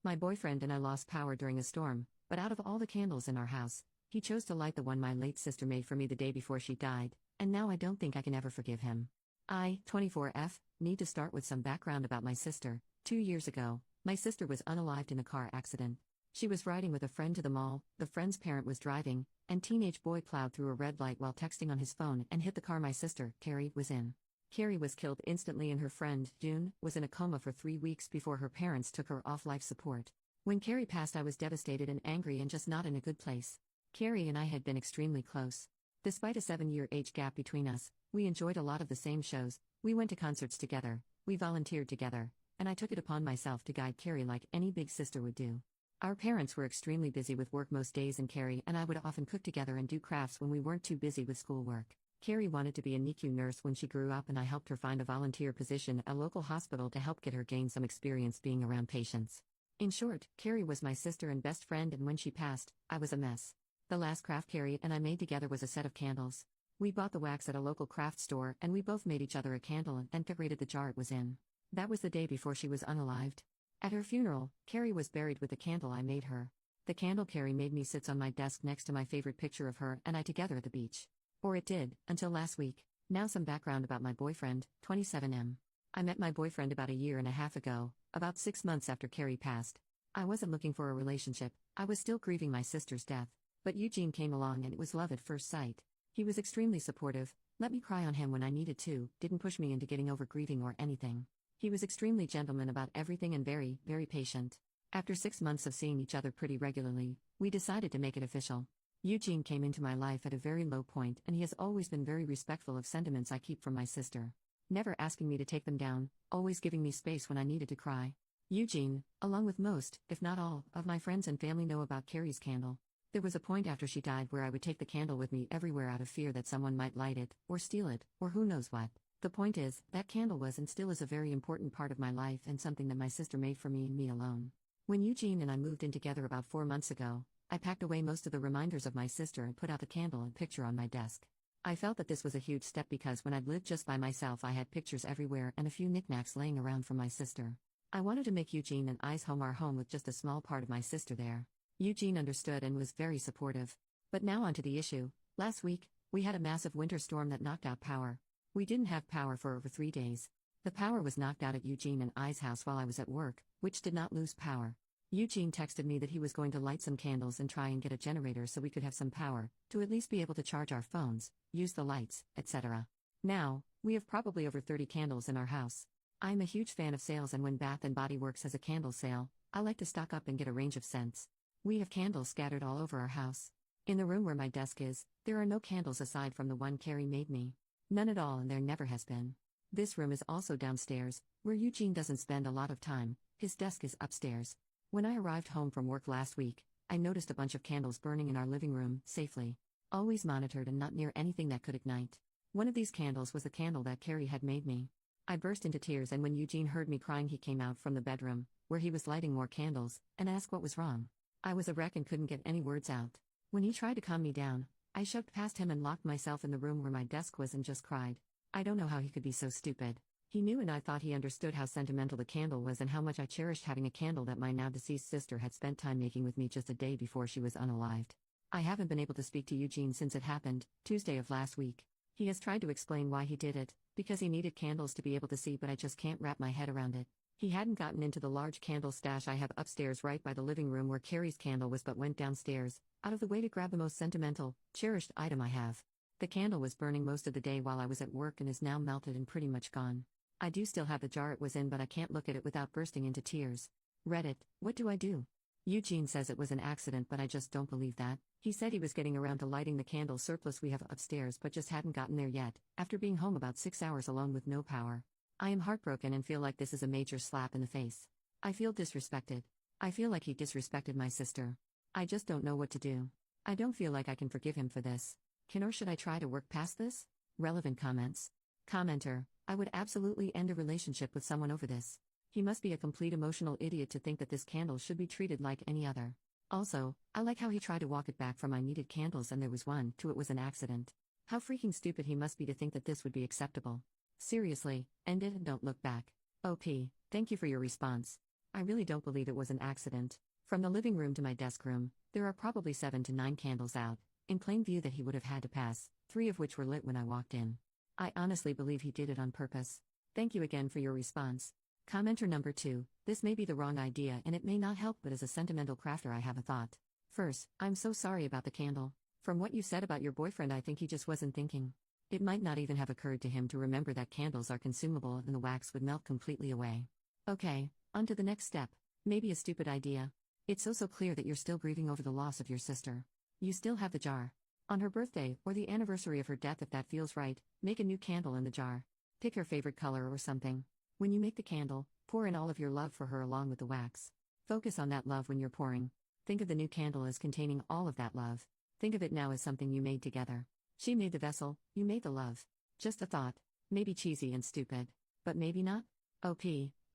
My boyfriend and I lost power during a storm, but out of all the candles in our house, he chose to light the one my late sister made for me the day before she died, and now I don't think I can ever forgive him. I, 24F, need to start with some background about my sister. 2 years ago, my sister was unalived in a car accident. She was riding with a friend to the mall, the friend's parent was driving, and teenage boy plowed through a red light while texting on his phone and hit the car my sister, Carrie, was in. Carrie was killed instantly and her friend, June, was in a coma for 3 weeks before her parents took her off life support. When Carrie passed, I was devastated and angry and just not in a good place. Carrie and I had been extremely close. Despite a 7-year age gap between us, we enjoyed a lot of the same shows, we went to concerts together, we volunteered together, and I took it upon myself to guide Carrie like any big sister would do. Our parents were extremely busy with work most days, and Carrie and I would often cook together and do crafts when we weren't too busy with schoolwork. Carrie wanted to be a NICU nurse when she grew up, and I helped her find a volunteer position at a local hospital to help get her gain some experience being around patients. In short, Carrie was my sister and best friend, and when she passed, I was a mess. The last craft Carrie and I made together was a set of candles. We bought the wax at a local craft store and we both made each other a candle and decorated the jar it was in. That was the day before she was unalived. At her funeral, Carrie was buried with the candle I made her. The candle Carrie made me sits on my desk next to my favorite picture of her and I together at the beach. Or it did, until last week. Now some background about my boyfriend, 27M. I met my boyfriend about a year and a half ago, about 6 months after Carrie passed. I wasn't looking for a relationship, I was still grieving my sister's death. But Eugene came along and it was love at first sight. He was extremely supportive, let me cry on him when I needed to, didn't push me into getting over grieving or anything. He was extremely gentleman about everything and very, very patient. After 6 months of seeing each other pretty regularly, we decided to make it official. Eugene came into my life at a very low point and he has always been very respectful of sentiments I keep from my sister. Never asking me to take them down, always giving me space when I needed to cry. Eugene, along with most, if not all, of my friends and family know about Carrie's candle. There was a point after she died where I would take the candle with me everywhere out of fear that someone might light it, or steal it, or who knows what. The point is, that candle was and still is a very important part of my life and something that my sister made for me and me alone. When Eugene and I moved in together about 4 months ago, I packed away most of the reminders of my sister and put out the candle and picture on my desk. I felt that this was a huge step because when I'd lived just by myself I had pictures everywhere and a few knickknacks laying around from my sister. I wanted to make Eugene and I's home our home with just a small part of my sister there. Eugene understood and was very supportive. But now onto the issue. Last week, we had a massive winter storm that knocked out power. We didn't have power for over 3 days. The power was knocked out at Eugene and I's house while I was at work, which did not lose power. Eugene texted me that he was going to light some candles and try and get a generator so we could have some power, to at least be able to charge our phones, use the lights, etc. Now, we have probably over 30 candles in our house. I'm a huge fan of sales, and when Bath & Body Works has a candle sale, I like to stock up and get a range of scents. We have candles scattered all over our house. In the room where my desk is, there are no candles aside from the one Carrie made me. None at all, and there never has been. This room is also downstairs, where Eugene doesn't spend a lot of time, his desk is upstairs. When I arrived home from work last week, I noticed a bunch of candles burning in our living room, safely. Always monitored and not near anything that could ignite. One of these candles was the candle that Carrie had made me. I burst into tears, and when Eugene heard me crying he came out from the bedroom, where he was lighting more candles, and asked what was wrong. I was a wreck and couldn't get any words out. When he tried to calm me down, I shoved past him and locked myself in the room where my desk was and just cried. I don't know how he could be so stupid. He knew, and I thought he understood how sentimental the candle was and how much I cherished having a candle that my now deceased sister had spent time making with me just a day before she was unalived. I haven't been able to speak to Eugene since it happened, Tuesday of last week. He has tried to explain why he did it, because he needed candles to be able to see, but I just can't wrap my head around it. He hadn't gotten into the large candle stash I have upstairs right by the living room where Carrie's candle was, but went downstairs, out of the way to grab the most sentimental, cherished item I have. The candle was burning most of the day while I was at work and is now melted and pretty much gone. I do still have the jar it was in, but I can't look at it without bursting into tears. Reddit, what do I do? Eugene says it was an accident, but I just don't believe that. He said he was getting around to lighting the candle surplus we have upstairs but just hadn't gotten there yet, after being home about 6 hours alone with no power. I am heartbroken and feel like this is a major slap in the face. I feel disrespected. I feel like he disrespected my sister. I just don't know what to do. I don't feel like I can forgive him for this. Can or should I try to work past this? Relevant comments. Commenter, I would absolutely end a relationship with someone over this. He must be a complete emotional idiot to think that this candle should be treated like any other. Also, I like how he tried to walk it back from I needed candles and there was one, to it was an accident. How freaking stupid he must be to think that this would be acceptable. Seriously, end it and don't look back. OP, thank you for your response. I really don't believe it was an accident. From the living room to my desk room, there are probably 7 to 9 candles out, in plain view that he would have had to pass, 3 of which were lit when I walked in. I honestly believe he did it on purpose. Thank you again for your response. Commenter number 2, this may be the wrong idea and it may not help, but as a sentimental crafter I have a thought. First, I'm so sorry about the candle. From what you said about your boyfriend, I think he just wasn't thinking. It might not even have occurred to him to remember that candles are consumable and the wax would melt completely away. Okay, on to the next step. Maybe a stupid idea. It's so clear that you're still grieving over the loss of your sister. You still have the jar. On her birthday, or the anniversary of her death if that feels right, make a new candle in the jar. Pick her favorite color or something. When you make the candle, pour in all of your love for her along with the wax. Focus on that love when you're pouring. Think of the new candle as containing all of that love. Think of it now as something you made together. She made the vessel, you made the love. Just a thought. Maybe cheesy and stupid. But maybe not? OP,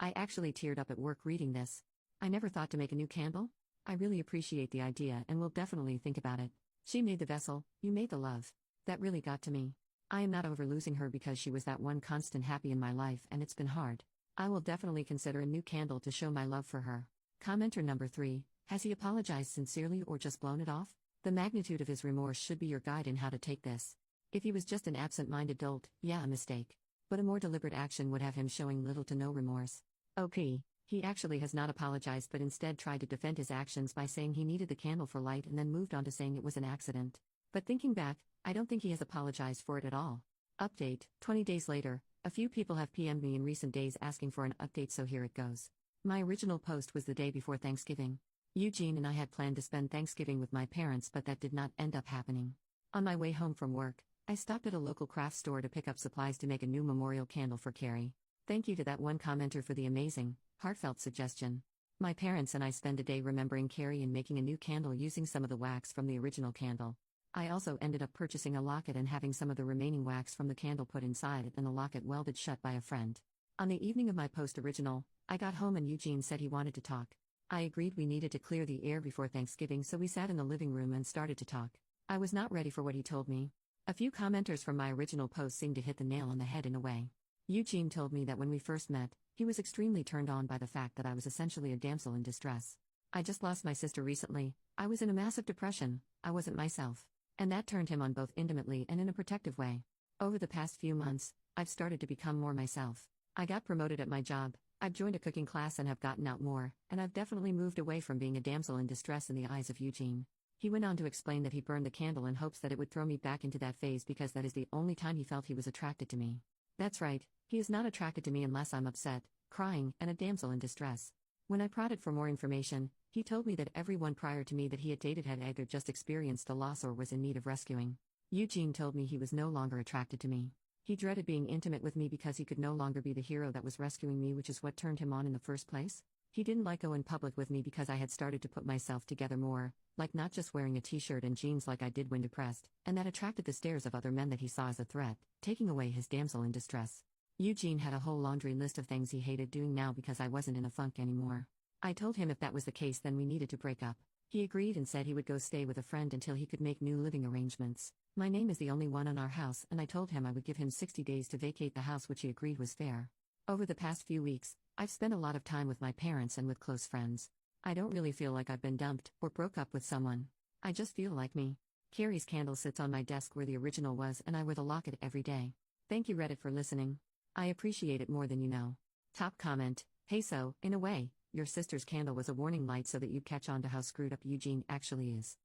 I actually teared up at work reading this. I never thought to make a new candle? I really appreciate the idea and will definitely think about it. She made the vessel, you made the love. That really got to me. I am not over losing her because she was that one constant happy in my life and it's been hard. I will definitely consider a new candle to show my love for her. Commenter number 3, has he apologized sincerely or just blown it off? The magnitude of his remorse should be your guide in how to take this. If he was just an absent-minded dolt, yeah, a mistake. But a more deliberate action would have him showing little to no remorse. OP, he actually has not apologized but instead tried to defend his actions by saying he needed the candle for light and then moved on to saying it was an accident. But thinking back, I don't think he has apologized for it at all. Update, 20 days later, a few people have PM'd me in recent days asking for an update, so here it goes. My original post was the day before Thanksgiving. Eugene and I had planned to spend Thanksgiving with my parents, but that did not end up happening. On my way home from work, I stopped at a local craft store to pick up supplies to make a new memorial candle for Carrie. Thank you to that one commenter for the amazing, heartfelt suggestion. My parents and I spent a day remembering Carrie and making a new candle using some of the wax from the original candle. I also ended up purchasing a locket and having some of the remaining wax from the candle put inside it and the locket welded shut by a friend. On the evening of my post original, I got home and Eugene said he wanted to talk. I agreed we needed to clear the air before Thanksgiving, so we sat in the living room and started to talk. I was not ready for what he told me. A few commenters from my original post seemed to hit the nail on the head in a way. Eugene told me that when we first met, he was extremely turned on by the fact that I was essentially a damsel in distress. I just lost my sister recently, I was in a massive depression, I wasn't myself. And that turned him on both intimately and in a protective way. Over the past few months, I've started to become more myself. I got promoted at my job, I've joined a cooking class and have gotten out more, and I've definitely moved away from being a damsel in distress in the eyes of Eugene. He went on to explain that he burned the candle in hopes that it would throw me back into that phase because that is the only time he felt he was attracted to me. That's right, he is not attracted to me unless I'm upset, crying, and a damsel in distress. When I prodded for more information, he told me that everyone prior to me that he had dated had either just experienced a loss or was in need of rescuing. Eugene told me he was no longer attracted to me. He dreaded being intimate with me because he could no longer be the hero that was rescuing me, which is what turned him on in the first place. He didn't like going public with me because I had started to put myself together more, like not just wearing a t-shirt and jeans like I did when depressed, and that attracted the stares of other men that he saw as a threat, taking away his damsel in distress. Eugene had a whole laundry list of things he hated doing now because I wasn't in a funk anymore. I told him if that was the case then we needed to break up. He agreed and said he would go stay with a friend until he could make new living arrangements. My name is the only one on our house and I told him I would give him 60 days to vacate the house, which he agreed was fair. Over the past few weeks, I've spent a lot of time with my parents and with close friends. I don't really feel like I've been dumped or broke up with someone. I just feel like me. Carrie's candle sits on my desk where the original was and I wear the locket every day. Thank you Reddit for listening. I appreciate it more than you know. Top comment, hey, so, in a way, your sister's candle was a warning light so that you catch on to how screwed up Eugene actually is.